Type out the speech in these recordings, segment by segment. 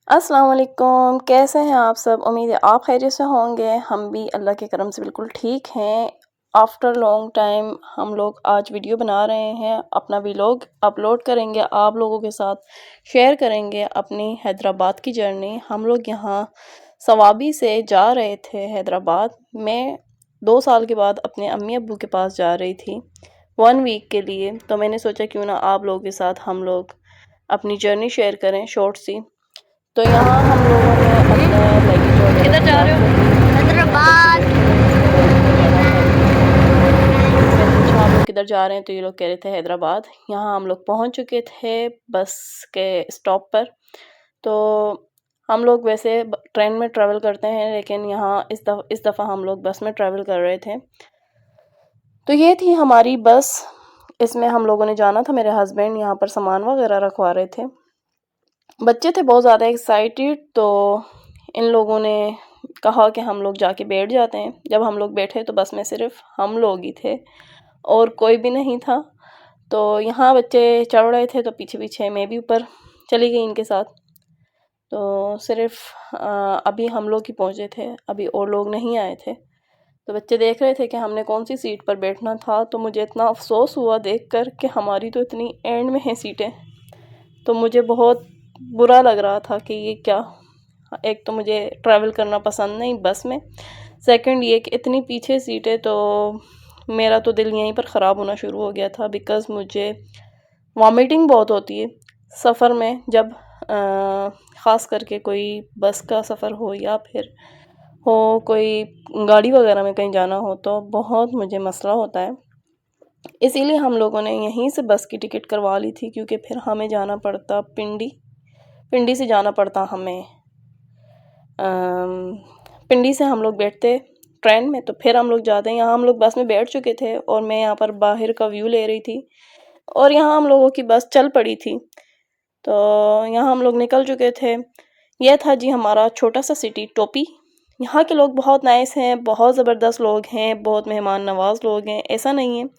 अस्सलाम वालेकुम, कैसे हैं आप सब? उम्मीद है आप खैरियत से होंगे। हम भी अल्लाह के करम से बिल्कुल ठीक हैं। आफ्टर लॉन्ग टाइम हम लोग आज वीडियो बना रहे हैं, अपना व्लॉग अपलोड करेंगे, आप लोगों के साथ शेयर करेंगे अपनी हैदराबाद की जर्नी। हम लोग यहाँ सवाबी से जा रहे थे हैदराबाद। मैं 2 साल के बाद अपने अम्मी अब्बू के पास जा रही थी 1 वीक के लिए। तो मैंने सोचा क्यों ना आप लोगों के साथ हम लोग अपनी जर्नी शेयर करें शॉर्ट सी। तो यहाँ हम लोगों ने अपना लगेज वगैरह किधर जा रहे हो? हैदराबाद। मैंने पूछा आप लोग किधर जा रहे हैं, तो ये लोग कह रहे थे हैदराबाद। यहाँ हम लोग पहुँच चुके थे बस के स्टॉप पर। तो हम लोग वैसे ट्रेन में ट्रैवल करते हैं, लेकिन यहाँ इस दफ़ा हम लोग बस में ट्रैवल कर रहे थे। तो ये थी हमारी बस, इसमें हम लोगों ने जाना था। मेरे हस्बैंड यहाँ पर सामान वगैरह रखवा रहे थे। बच्चे थे बहुत ज़्यादा एक्साइटेड, तो इन लोगों ने कहा कि हम लोग जाके बैठ जाते हैं। जब हम लोग बैठे तो बस में सिर्फ हम लोग ही थे और कोई भी नहीं था। तो यहाँ बच्चे चढ़ रहे थे, तो पीछे पीछे मैं भी ऊपर चली गई इनके साथ। तो सिर्फ अभी हम लोग ही पहुँचे थे, अभी और लोग नहीं आए थे। तो बच्चे देख रहे थे कि हमने कौन सी सीट पर बैठना था। तो मुझे इतना अफसोस हुआ देख कर कि हमारी तो इतनी एंड में हैं सीटें। तो मुझे बहुत बुरा लग रहा था कि ये क्या, एक तो मुझे ट्रैवल करना पसंद नहीं बस में, सेकंड ये कि इतनी पीछे सीट है। तो मेरा तो दिल यहीं पर ख़राब होना शुरू हो गया था, बिकॉज़ मुझे वॉमिटिंग बहुत होती है सफ़र में। जब ख़ास करके कोई बस का सफ़र हो या फिर हो कोई गाड़ी वगैरह में कहीं जाना हो, तो बहुत मुझे मसला होता है। इसीलिए हम लोगों ने यहीं से बस की टिकट करवा ली थी, क्योंकि फिर हमें जाना पड़ता पिंडी से जाना पड़ता हमें। पिंडी से हम लोग बैठते ट्रेन में, तो फिर हम लोग जाते हैं। यहाँ हम लोग बस में बैठ चुके थे और मैं यहाँ पर बाहर का व्यू ले रही थी और यहाँ हम लोगों की बस चल पड़ी थी। तो यहाँ हम लोग निकल चुके थे। यह था जी हमारा छोटा सा सिटी टोपी। यहाँ के लोग बहुत नाइस हैं, बहुत ज़बरदस्त लोग हैं, बहुत मेहमान नवाज लोग हैं। ऐसा नहीं है,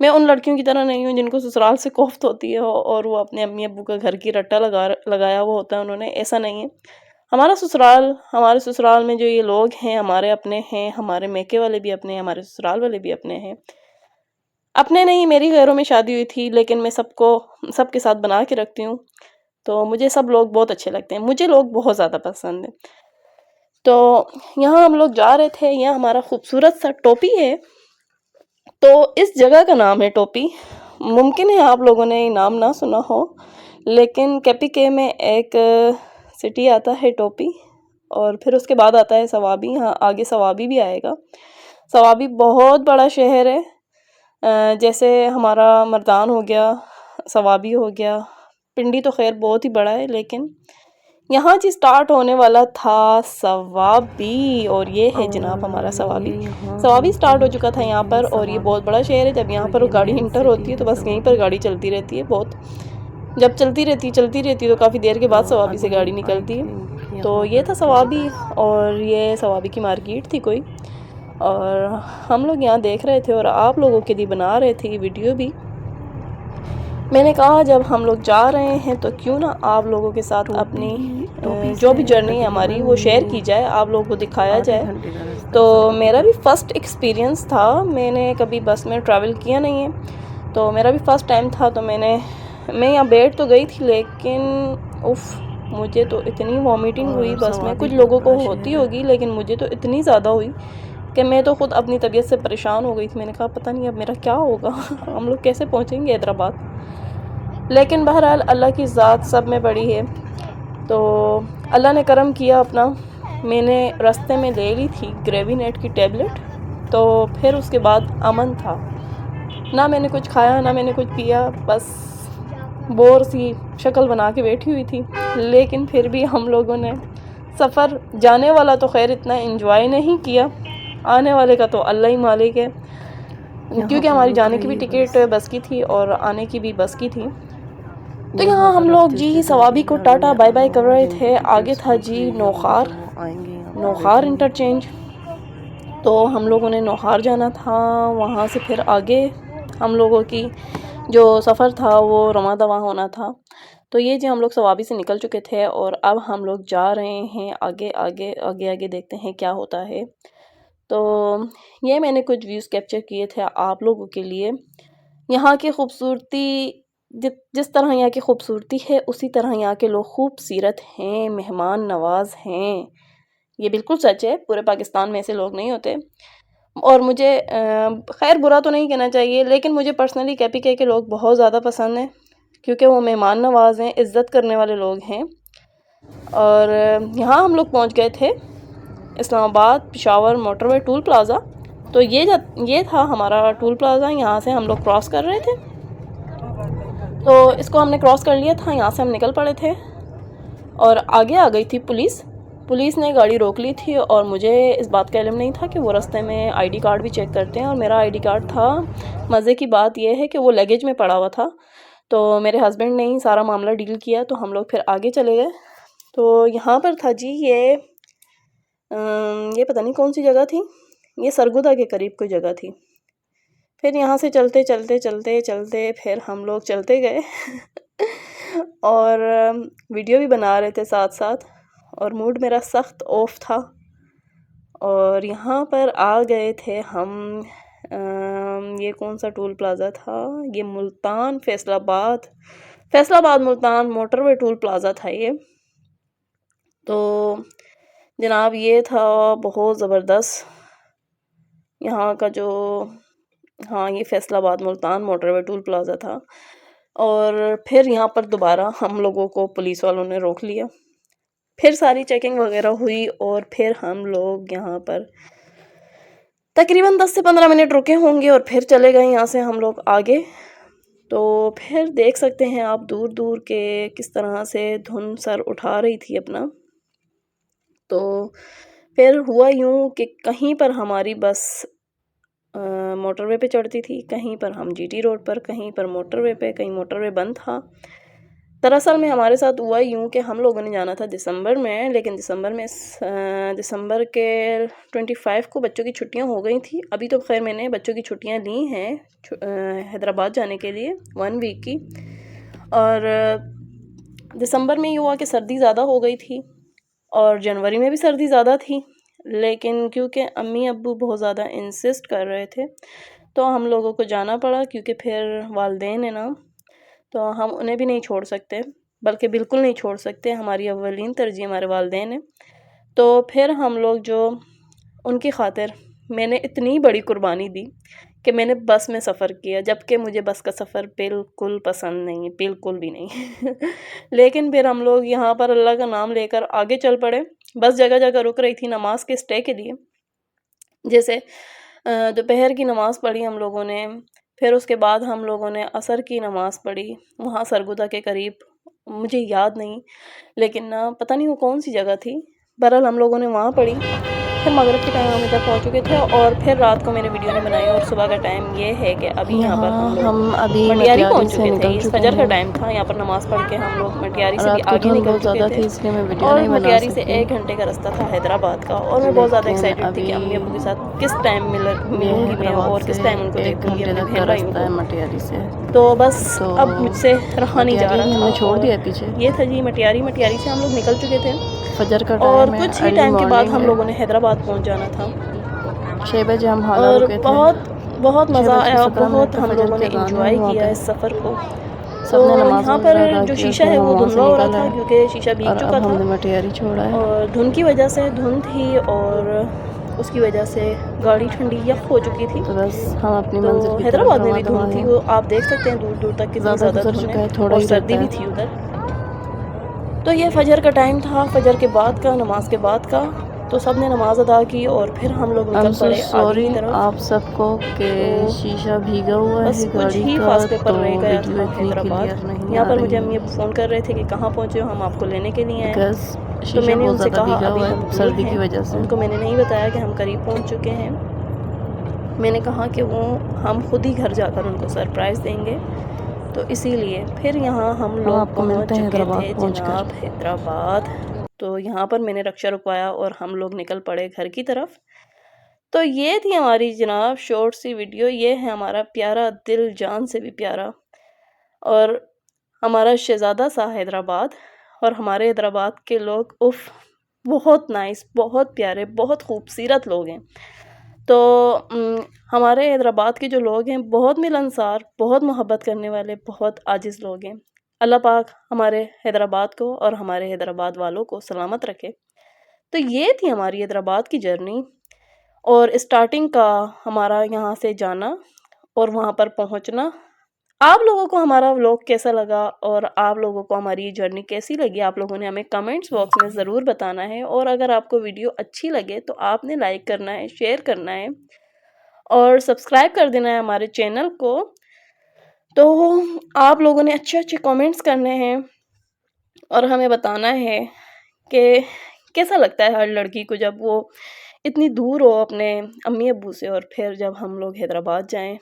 मैं उन लड़कियों की तरह नहीं हूँ जिनको ससुराल से कोफ्त होती है और वो अपने अम्मी अब्बू का घर की रट्टा लगाया हुआ होता है उन्होंने। ऐसा नहीं है। हमारे ससुराल में जो ये लोग हैं हमारे अपने हैं, हमारे मैके वाले भी अपने हैं, हमारे ससुराल वाले भी अपने हैं। अपने नहीं, मेरी घरों में शादी हुई थी, लेकिन मैं सबके साथ बना के रखती हूँ। तो मुझे सब लोग बहुत अच्छे लगते हैं, मुझे लोग बहुत ज़्यादा पसंद है। तो यहाँ हम लोग जा रहे थे, यहाँ हमारा खूबसूरत सा टोपी है। तो इस जगह का नाम है टोपी। मुमकिन है आप लोगों ने नाम ना सुना हो, लेकिन केपीके में एक सिटी आता है टोपी और फिर उसके बाद आता है सवाबी। यहाँ आगे सवाबी भी आएगा। सवाबी बहुत बड़ा शहर है। जैसे हमारा मर्दान हो गया, सवाबी हो गया, पिंडी तो खैर बहुत ही बड़ा है, लेकिन यहाँ जी स्टार्ट होने वाला था सवाबी। और ये है जनाब हमारा सवाबी स्टार्ट हो चुका था यहाँ पर। और ये बहुत बड़ा शहर है। जब यहाँ पर गाड़ी इंटर होती है तो बस यहीं पर गाड़ी चलती रहती है। बहुत जब चलती रहती तो काफ़ी देर के बाद सवाबी से गाड़ी निकलती है। तो ये था सवाबी और ये सवाबी की मार्केट थी कोई, और हम लोग यहाँ देख रहे थे और आप लोगों के लिए बना रहे थे ये वीडियो भी। मैंने कहा जब हम लोग जा रहे हैं तो क्यों ना आप लोगों के साथ अपनी जो भी जर्नी है हमारी वो शेयर की जाए, आप लोगों को दिखाया जाए। तो मेरा भी फ़र्स्ट एक्सपीरियंस था, मैंने कभी बस में ट्रैवल किया नहीं है, तो मेरा भी फ़र्स्ट टाइम था। तो मैं यहाँ बैठ तो गई थी, लेकिन उफ़, मुझे तो इतनी वॉमिटिंग हुई बस में। कुछ लोगों को होती होगी, लेकिन मुझे तो इतनी ज़्यादा हुई कि मैं तो ख़ुद अपनी तबीयत से परेशान हो गई थी। मैंने कहा पता नहीं अब मेरा क्या होगा हम लोग कैसे पहुँचेंगे हैदराबाद। लेकिन बहरहाल अल्लाह की ज़ात सब में बड़ी है। तो अल्लाह ने करम किया अपना। मैंने रास्ते में ले ली थी ग्रेविनेट की टेबलेट, तो फिर उसके बाद अमन था। ना मैंने कुछ खाया ना मैंने कुछ पिया, बस बोर सी शक्ल बना के बैठी हुई थी। लेकिन फिर भी हम लोगों ने सफ़र, जाने वाला तो खैर इतना एंजॉय नहीं किया, आने वाले का तो अल्लाह ही मालिक है, क्योंकि हमारी जाने की भी टिकट बस की थी और आने की भी बस की थी। तो यहाँ हम लोग जी सवाबी को टाटा बाय बाय कर रहे थे। आगे था जी नौखार इंटरचेंज। तो हम लोगों ने नौखार जाना था, वहाँ से फिर आगे हम लोगों की जो सफ़र था वो रवां दवा होना था। तो ये जी हम लोग सवाबी से निकल चुके थे और अब हम लोग जा रहे हैं आगे आगे आगे आगे, देखते हैं क्या होता है। तो ये मैंने कुछ व्यूज़ कैप्चर किए थे आप लोगों के लिए। यहाँ की खूबसूरती जिस तरह यहाँ की खूबसूरती है उसी तरह यहाँ के लोग खूबसूरत हैं, मेहमान नवाज हैं। ये बिल्कुल सच है, पूरे पाकिस्तान में ऐसे लोग नहीं होते। और मुझे खैर बुरा तो नहीं कहना चाहिए, लेकिन मुझे पर्सनली KPK के लोग बहुत ज़्यादा पसंद हैं क्योंकि वो मेहमान नवाज हैं, इज़्ज़त करने वाले लोग हैं। और यहाँ हम लोग पहुँच गए थे Islamabad Peshawar motorway tool plaza. तो ये था हमारा टूल प्लाज़ा, यहाँ से हम लोग क्रॉस कर रहे थे। तो इसको हमने क्रॉस कर लिया था, यहाँ से हम निकल पड़े थे और आगे आ गई थी पुलिस ने गाड़ी रोक ली थी और मुझे इस बात का इल्म नहीं था कि वो रास्ते में ID कार्ड भी चेक करते हैं और मेरा ID कार्ड था। मज़े की बात यह है कि वो लगेज में पड़ा हुआ था, तो मेरे हस्बैंड ने ही सारा मामला डील किया। तो हम लोग फिर आगे चले गए। तो यहाँ पर था जी ये पता नहीं कौन सी जगह थी, ये सरगुदा के करीब कोई जगह थी। फिर यहाँ से चलते चलते चलते चलते फिर हम लोग चलते गए और वीडियो भी बना रहे थे साथ साथ, और मूड मेरा सख्त ऑफ था। और यहाँ पर आ गए थे हम ये कौन सा टूल प्लाज़ा था, ये Multan Faisalabad Multan motorway tool plaza था ये। तो जनाब ये था बहुत ज़बरदस्त यहाँ का जो, हाँ ये Faisalabad Multan motorway tool plaza था। और फिर यहाँ पर दोबारा हम लोगों को पुलिस वालों ने रोक लिया, फिर सारी चेकिंग वगैरह हुई और फिर हम लोग यहाँ पर तकरीबन 10 से 15 मिनट रुके होंगे और फिर चले गए यहाँ से हम लोग आगे। तो फिर देख सकते हैं आप दूर दूर के किस तरह से धुंध सर उठा रही थी अपना। तो फिर हुआ यूँ कि कहीं पर हमारी बस मोटरवे पे चढ़ती थी, कहीं पर हम GT रोड पर, कहीं पर मोटरवे पे, कहीं मोटरवे बंद था। दरअसल में हमारे साथ हुआ यूँ कि हम लोगों ने जाना था दिसंबर में, लेकिन दिसंबर के 25 को बच्चों की छुट्टियां हो गई थी। अभी तो खैर मैंने बच्चों की छुट्टियां ली हैं हैदराबाद जाने के लिए 1 वीक की। और दिसंबर में ये हुआ कि सर्दी ज़्यादा हो गई थी और जनवरी में भी सर्दी ज़्यादा थी, लेकिन क्योंकि अम्मी अब्बू बहुत ज़्यादा इंसिस्ट कर रहे थे तो हम लोगों को जाना पड़ा, क्योंकि फिर वालिदैन है ना, तो हम उन्हें भी नहीं छोड़ सकते, बल्कि बिल्कुल नहीं छोड़ सकते। हमारी अव्वलीन तरजीह हमारे वालिदैन हैं। तो फिर हम लोग जो उनकी खातिर मैंने इतनी बड़ी कुर्बानी दी कि मैंने बस में सफ़र किया, जबकि मुझे बस का सफ़र बिल्कुल पसंद नहीं है, बिल्कुल भी नहीं लेकिन फिर हम लोग यहाँ पर अल्लाह का नाम लेकर आगे चल पड़े। बस जगह जगह रुक रही थी नमाज के स्टे के लिए। जैसे दोपहर की नमाज़ पढ़ी हम लोगों ने, फिर उसके बाद हम लोगों ने असर की नमाज़ पढ़ी वहाँ सरगुदा के करीब, मुझे याद नहीं लेकिन ना पता नहीं वो कौन सी जगह थी। बहरहाल हम लोगों ने वहाँ पढ़ी। फिर मगरिब के टाइम हम इधर पहुँच चुके थे और फिर रात को मैंने वीडियो नहीं बनाई। और सुबह का टाइम ये है कि अभी यहाँ पर हम अभी मटियारी पहुँच चुके थे। ये फजर का टाइम था, यहाँ पर नमाज़ पढ़ के हम लोग मटियारी से भी आगे निकल चुके थे। और मटियारी से 1 घंटे का रास्ता था हैदराबाद का। और मैं बहुत ज़्यादा एक्साइटेड थी कि अम्मी अब्बू के साथ किस टाइम मिलूंगी मैं और किस टाइम उनको देखूंगी अपने बहन भाइयों को। मटियारी से तो बस अब मुझसे रहा नहीं जा रहा था, छोड़ दिया पीछे। ये था जी मटियारी से हम लोग निकल चुके थे फजर का और कुछ ही टाइम के बाद हम लोगों ने हैदराबाद पहुंच जाना था। 6 बजे हम और बहुत मज़ा आया, बहुत हम लोगों ने इंजॉय किया इस सफ़र को। तो यहाँ पर जो शीशा है वो धुंधला हो रहा था क्योंकि शीशा भीग चुका था मटियारी छोड़ा है और धुंध की वजह से धुंध थी और उसकी वजह से गाड़ी ठंडी यख हो चुकी थी। तो बस हम अपनी मंजिल की हैदराबाद में भी धुंध थी, वो आप देख सकते हैं दूर दूर तक कितनी ज़्यादा धुंध है और सर्दी भी थी उधर। तो ये फजर का टाइम था, फजर के बाद का, नमाज के बाद का। तो सब ने नमाज अदा की और फिर हम लोग निकल पड़े आगे की तरफ। आप सबको के तो शीशा भीगा हुआ है बस कुछ ही फासले पर रह गया था हैदराबाद। यहाँ पर मुझे अम्मी फ़ोन कर रहे थे कि कहाँ पहुँचे हो, हम आपको लेने के लिए आए। तो मैंने उनसे कहा अभी हम सर्दी की वजह से, उनको मैंने नहीं बताया कि हम करीब पहुँच चुके हैं। मैंने कहा कि वो हम खुद ही घर जाकर उनको सरप्राइज़ देंगे, तो इसीलिए फिर यहाँ हम लोग पहुँच चुके थे जनाब हैदराबाद। तो यहाँ पर मैंने रक्षा रुकवाया और हम लोग निकल पड़े घर की तरफ। तो ये थी हमारी जनाब शॉर्ट सी वीडियो। ये है हमारा प्यारा दिल जान से भी प्यारा और हमारा शहज़ादा सा हैदराबाद, और हमारे हैदराबाद के लोग उफ़ बहुत नाइस, बहुत प्यारे, बहुत खूबसूरत लोग हैं। तो हमारे हैदराबाद के जो लोग हैं बहुत मिलनसार, बहुत मोहब्बत करने वाले, बहुत आजिज़ लोग हैं। अल्लाह पाक हमारे हैदराबाद को और हमारे हैदराबाद वालों को सलामत रखे। तो ये थी हमारी हैदराबाद की जर्नी, और स्टार्टिंग का हमारा यहाँ से जाना और वहाँ पर पहुँचना। आप लोगों को हमारा व्लॉग कैसा लगा और आप लोगों को हमारी ये जर्नी कैसी लगी, आप लोगों ने हमें कमेंट्स बॉक्स में ज़रूर बताना है। और अगर आपको वीडियो अच्छी लगे तो आपने लाइक करना है, शेयर करना है और सब्सक्राइब कर देना है हमारे चैनल को। तो आप लोगों ने अच्छे अच्छे कमेंट्स करने हैं और हमें बताना है कि कैसा लगता है हर लड़की को जब वो इतनी दूर हो अपने अम्मी अब्बू से, और फिर जब हम लोग हैदराबाद जाएं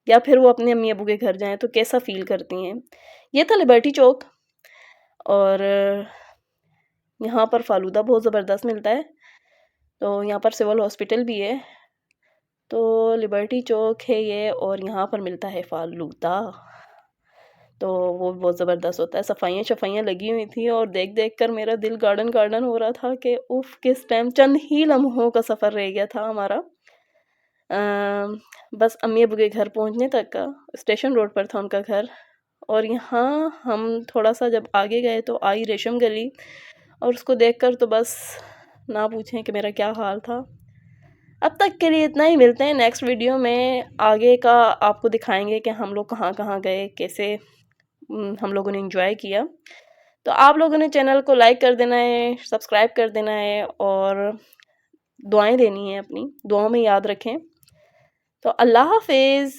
या फिर वो अपने अम्मी अब्बू के घर जाएं तो कैसा फ़ील करती हैं। ये था लिबर्टी चौक, और यहाँ पर फ़ालूदा बहुत ज़बरदस्त मिलता है। तो यहाँ पर सिविल हॉस्पिटल भी है। तो लिबर्टी चौक है ये, और यहाँ पर मिलता है फ़ालूदा। तो वो बहुत ज़बरदस्त होता है। सफाइयाँ लगी हुई थी और देख देख कर मेरा दिल गार्डन गार्डन हो रहा था कि उफ़ किस टाइम चंद ही लम्हों का सफ़र रह गया था हमारा। बस अम्मी अब्बू के घर पहुँचने तक का। स्टेशन रोड पर था उनका घर, और यहाँ हम थोड़ा सा जब आगे गए तो आई रेशम गली, और उसको देखकर तो बस ना पूछें कि मेरा क्या हाल था। अब तक के लिए इतना ही, मिलते हैं नेक्स्ट वीडियो में। आगे का आपको दिखाएंगे कि हम लोग कहाँ कहाँ गए, कैसे हम लोगों ने एंजॉय किया। तो आप लोगों ने चैनल को लाइक कर देना है, सब्सक्राइब कर देना है, और दुआएं देनी है, अपनी दुआओं में याद रखें। तो अल्लाह हाफिज़।